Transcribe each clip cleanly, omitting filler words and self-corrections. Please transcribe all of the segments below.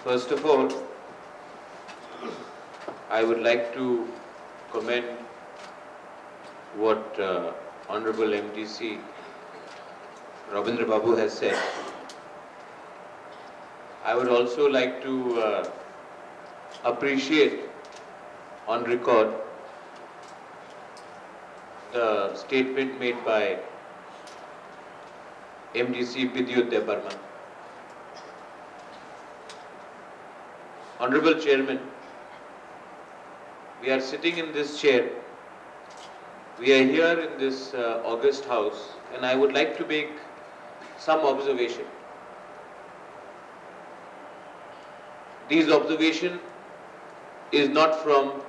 First of all, I would like to commend what Honorable MDC Rabindra Babu has said. I would also like to appreciate on record the statement made by MDC Bidyut Barman. Honorable Chairman, we are sitting in this chair. We are here in this august house, and I would like to make some observation. These observation is not from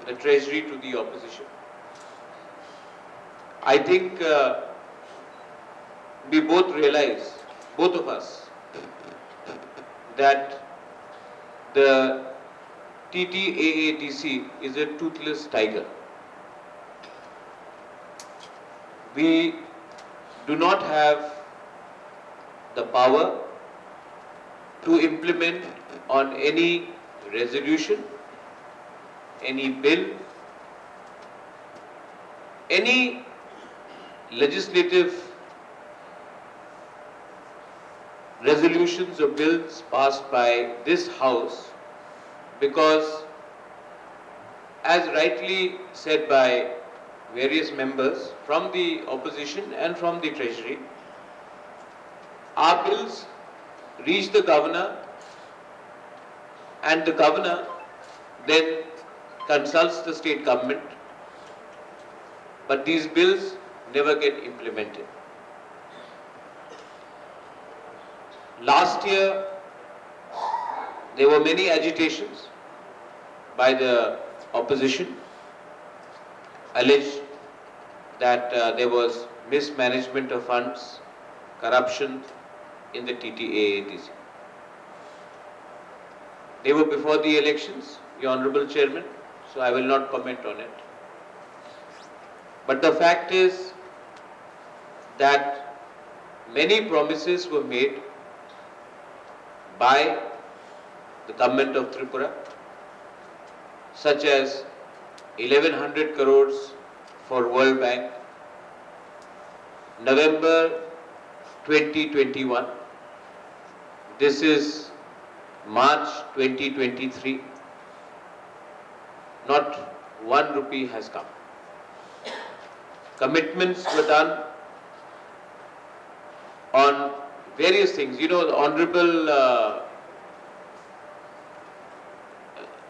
the Treasury to the opposition. I think we both realize, both of us, that the TTAADC is a toothless tiger. We do not have the power to implement on any resolution, any bill, any legislative resolutions or bills passed by this House, because as rightly said by various members from the opposition and from the Treasury, our bills reach the Governor, and the Governor then consults the state government, but these bills never get implemented. Last year, there were many agitations by the opposition, alleged that there was mismanagement of funds, corruption in the TTAADC. They were before the elections, Your Honorable Chairman, so I will not comment on it. But the fact is that many promises were made by the government of Tripura, such as 1100 crores for World Bank, November 2021. This is March 2023. Not 1 rupee has come. Commitments were done on various things. You know, the Honorable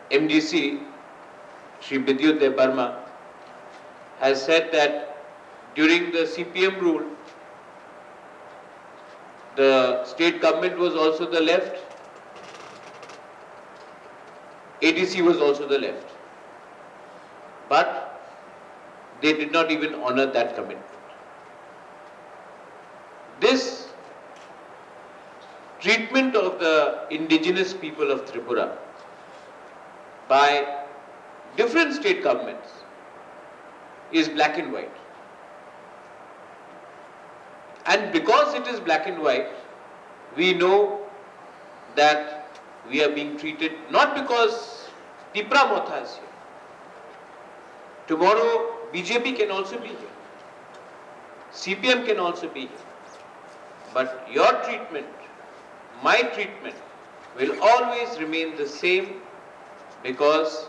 MDC, Shri Bidyut Barma, has said that during the CPM rule, the state government was also the left, ADC was also the left. But they did not even honor that commitment. This treatment of the indigenous people of Tripura by different state governments is black and white. And because it is black and white, we know that we are being treated not because Tipra Motha is here. Tomorrow BJP can also be here. CPM can also be here. But your treatment, my treatment, will always remain the same, because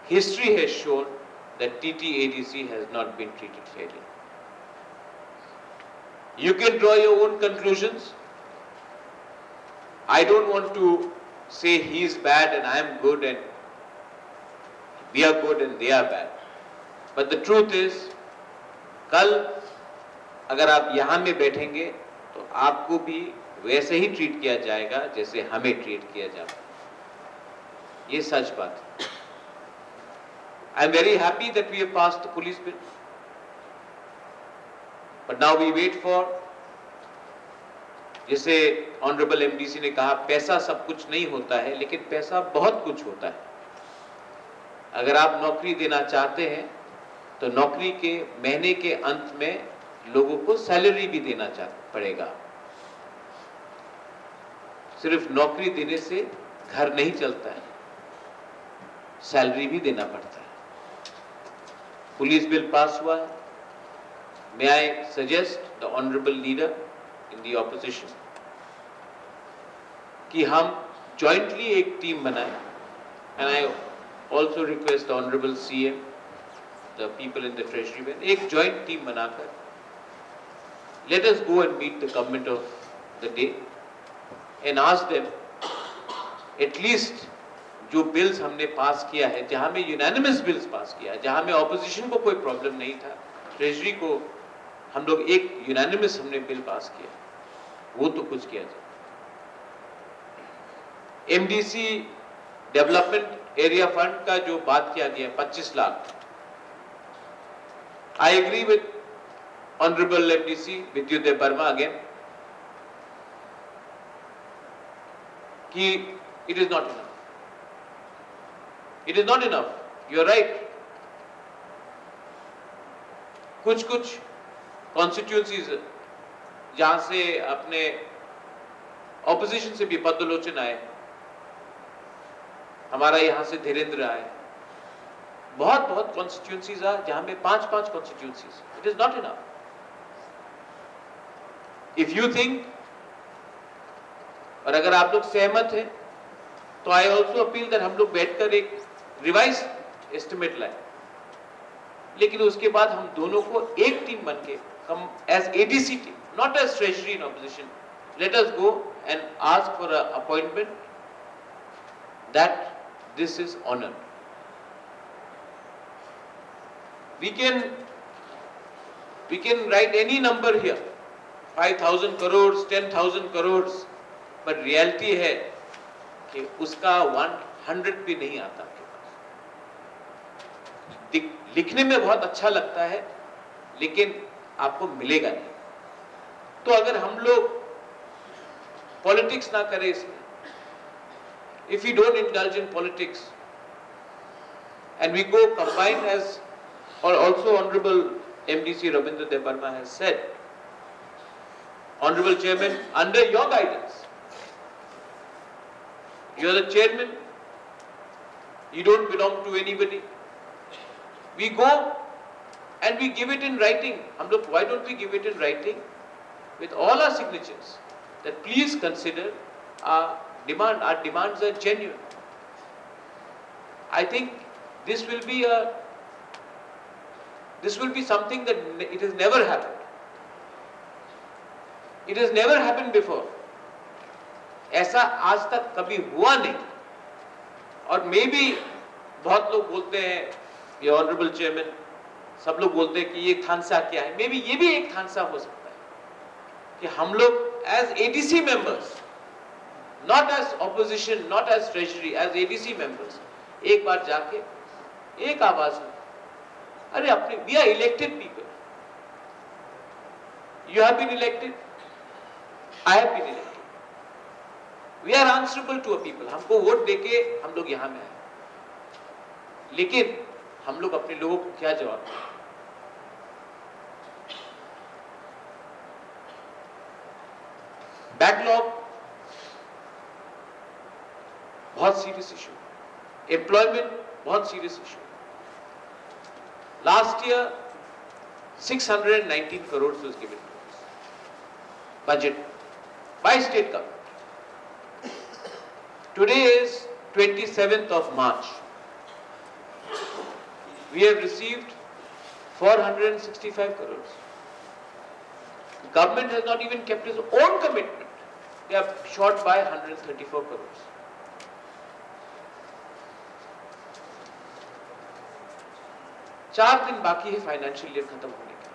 history has shown that TTADC has not been treated fairly. You can draw your own conclusions. I don't want to say he is bad and I am good and we are good and they are bad. But the truth is, कल अगर आप यहाँ में बैठेंगे तो आपको भी वैसे ही ट्रीट किया जाएगा जैसे हमें ट्रीट किया जाता है। ये सच बात है। I am very happy that we have passed the police bill. But now we wait for, जैसे ऑनरेबल एमडीसी ने कहा, पैसा सब कुछ नहीं होता है, लेकिन पैसा बहुत कुछ होता है। अगर आप नौकरी देना चाहते हैं तो नौकरी के महीने के अंत में लोगों को सैलरी भी देना पड़ेगा। सिर्फ नौकरी देने से घर नहीं चलता है, सैलरी भी देना पड़ता है। पुलिस बिल पास हुआ है। May I suggest the honorable leader in the opposition कि हम jointly एक टीम बनाएं, and I also request the honorable CM, the people in the treasury में एक joint team बनाकर let us go and meet the government of the day and ask them at least जो bills हमने पास किया है, जहां में यूनानिमस बिल्स पास किया है, जहां में ऑपोजिशन को कोई प्रॉब्लम नहीं था, ट्रेजरी को हम लोग एक यूनानिमस हमने बिल पास किया, वो तो कुछ किया जाए। एमडीसी डेवलपमेंट एरिया फंड का जो बात किया गया 25 lakh, I agree with honourable MDC Vidyut Verma again कि it is not enough, it is not enough, you are right. कुछ कॉन्स्टिट्यूंसीज जहां से अपने ऑपोजिशन से भी पद्मलोचन आए, हमारा यहां से धीरेन्द्र आए, बहुत कॉन्स्टिट्यूंसीज आ जहां में 5 constituencies, it is not enough. If you think, और अगर आप लोग सहमत हैं तो आई ऑल्सो अपील दैट हम लोग बैठकर एक रिवाइज एस्टिमेट लाए, लेकिन उसके बाद हम दोनों को एक टीम बन के हम as ADC team, not as treasury in opposition, let us go and ask for an appointment that this is honored. We can write any number here, 5,000 crores, 10,000 crores, but reality है कि उसका 100 भी नहीं आता आपके पास। लिखने में बहुत अच्छा लगता है, लेकिन आपको मिलेगा नहीं। तो अगर हम लोग पॉलिटिक्स ना करें इसमें, if you don't indulge in politics and we go combine age, और also honourable MDC Ravindra Debbarma has said, honourable chairman, under your guidance, you are the chairman, you don't belong to anybody, we go and we give it in writing. हम लोग, why don't we give it in writing with all our signatures that please consider our demand, our demands are genuine. I think this will be something that it has never happened. It has never happened before. ऐसा आज तक कभी हुआ नहीं। और may be बहुत लोग बोलते हैं, ये ऑनरेबल चेयरमैन, सब लोग बोलते हैं कि ये थानसा क्या है, मे बी ये भी एक थानसा हो सकता है कि हम लोग as ADC members, not as opposition, not as treasury, as ADC members एक बार जाके एक आवाज में, अरे अपने, we are elected people, you have been elected, I have been elected, we are answerable to a people, हमको वोट देके हम लोग यहां में आए, लेकिन हम लोग अपने लोगों को क्या जवाब दें? बैकलॉग बहुत सीरियस इशू, एम्प्लॉयमेंट बहुत serious issue. Last year 619 crores was given to us, budget by state government. Today is 27th of March. We have received 465 crores. The government has not even kept its own commitment. They are short by 134 crores. चार दिन बाकी है financial year खत्म होने के।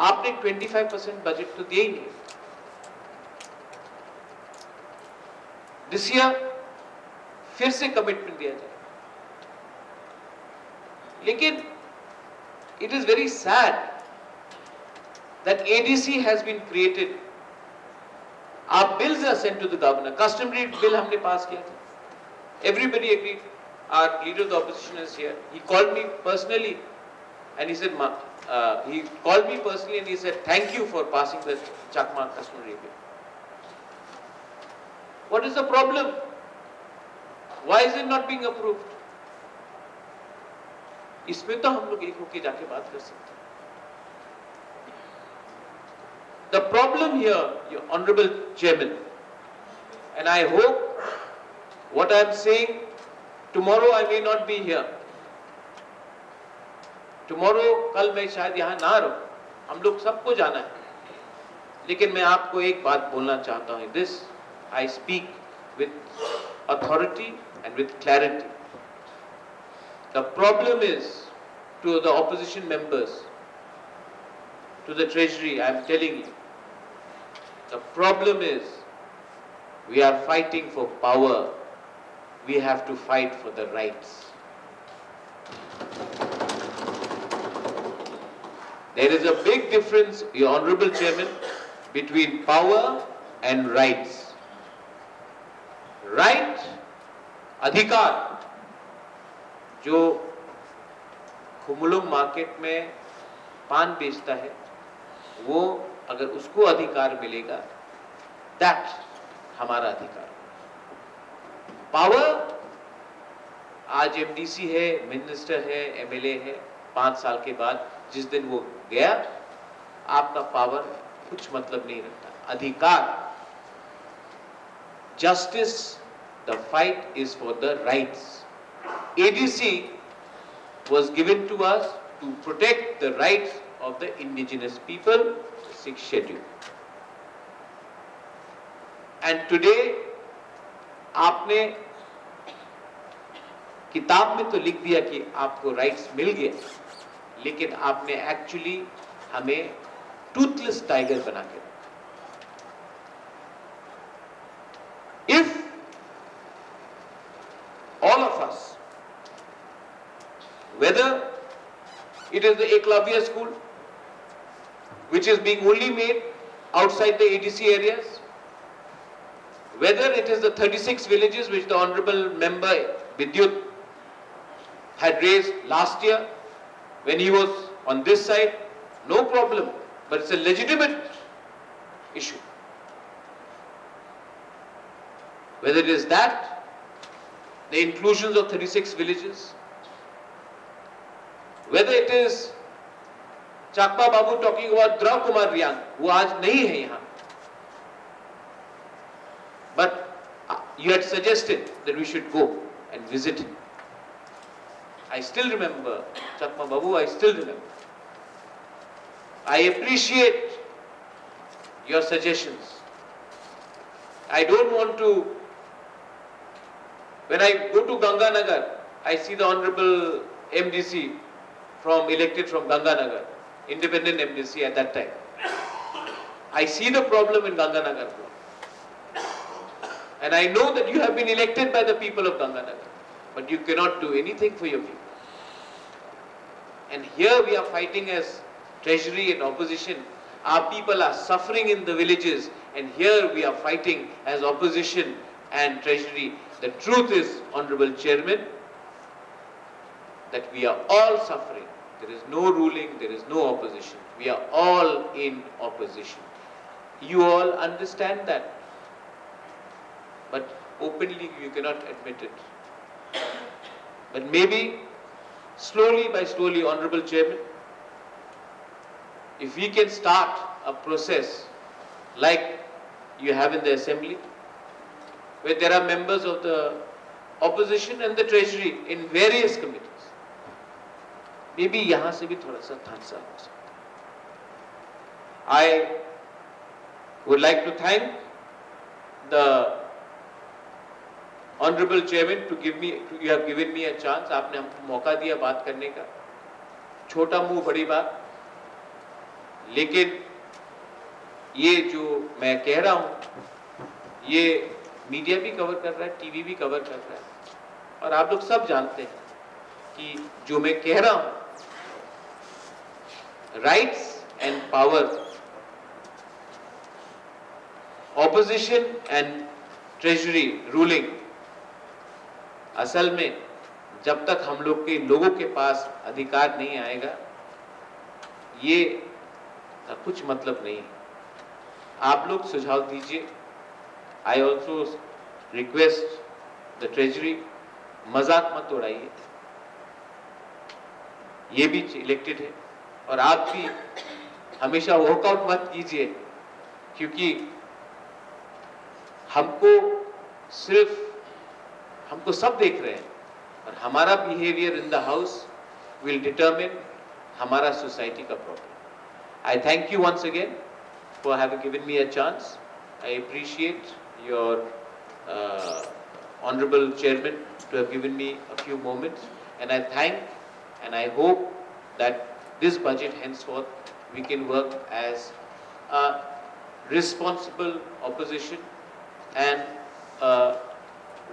आपने 25% budget तो दिया ही नहीं। दिस ईयर फिर से कमिटमेंट दिया जाए, लेकिन it is very sad that ADC has been created. Our bills are sent to the governor. Customary bill हमने पास किया था. Everybody agreed. Our leader of the opposition is here. He called me personally and he said, thank you for passing the Chakma customary bill. What is the problem? Why is it not being approved? इसमें तो हम लोग एक होके जाके बात कर सकते हैं. The problem here, your honorable chairman, and I hope what I am saying, tomorrow I may not be here. Tomorrow, कल मैं शायद यहाँ ना रहूं. हम लोग सबको जाना है. लेकिन मैं आपको एक बात बोलना चाहता हूं. This I speak with authority and with clarity. The problem is to the opposition members, to the treasury, I am telling you, the problem is we are fighting for power. We have to fight for the rights. There is a big difference, your honorable chairman, between power and rights. Right, अधिकार, जो खुमुलुंग market में पान बेचता है, वो अगर उसको अधिकार मिलेगा, दैट हमारा अधिकार. पावर, आज एमडीसी है, मिनिस्टर है, एमएलए है, 5 साल के बाद जिस दिन वो गया, आपका पावर कुछ मतलब नहीं रखता. अधिकार, justice, the fight is for the rights. ADC was given to us to protect the rights of the indigenous people, the 6th schedule. And today, आपने किताब में तो लिख दिया कि आपको राइट्स मिल गए, लेकिन आपने एक्चुअली हमें टूथलेस टाइगर बना के रखा. If all of us, whether it is the Eklavya school, which is being only made outside the ADC areas, whether it is the 36 villages which the honorable member Vidyut had raised last year when he was on this side, no problem, but it's a legitimate issue. Whether it is that, the inclusions of 36 villages, whether it is Chakma Babu talking about Drav Kumar Riang, who aaj nahi hai yahan, but you had suggested that we should go and visit him. I still remember, Chakma Babu, I still remember. I appreciate your suggestions. I don't want to, when I go to Ganganagar, I see the Honorable MDC elected from Ganganagar, independent MDC at that time. I see the problem in Ganganagar block. And I know that you have been elected by the people of Ganganagar, but you cannot do anything for your people. And here we are fighting as treasury and opposition. Our people are suffering in the villages, and here we are fighting as opposition and treasury. The truth is, Honorable Chairman, that we are all suffering. There is no ruling, there is no opposition. We are all in opposition. You all understand that, but openly you cannot admit it. But maybe slowly by slowly, Honorable Chairman, if we can start a process like you have in the assembly, where there are members of the opposition and the treasury in various committees, maybe यहाँ से भी थोड़ा सा थांसा हो सकता है. I would like to thank the Honorable Chairman you have given me a chance. आपने हमको मौका दिया बात करने का. छोटा मुंह बड़ी बात, लेकिन ये जो मैं कह रहा हूँ, ये मीडिया भी कवर कर रहा है, टीवी भी कवर कर रहा है, और आप लोग सब जानते हैं कि जो मैं कह रहा हूँ, rights and power, opposition and treasury ruling, असल में जब तक हम लोग के लोगों के पास अधिकार नहीं आएगा, ये का कुछ मतलब नहीं है. आप लोग सुझाव दीजिए. I also request the treasury, मजाक मत उड़ाइए, ये भी इलेक्टेड है, और आप भी हमेशा वॉकआउट मत कीजिए, क्योंकि हमको सब देख रहे हैं, और हमारा behaviour in the house will determine हमारा सोसाइटी का problem. I thank you once again for having given me a chance. I appreciate your honorable chairman to have given me a few moments, and I thank and I hope that this budget henceforth we can work as a responsible opposition and a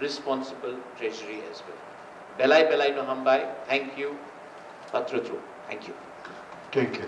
responsible treasury as well. Belai belai no hambai. Thank you. Patru. Thank you. Thank you.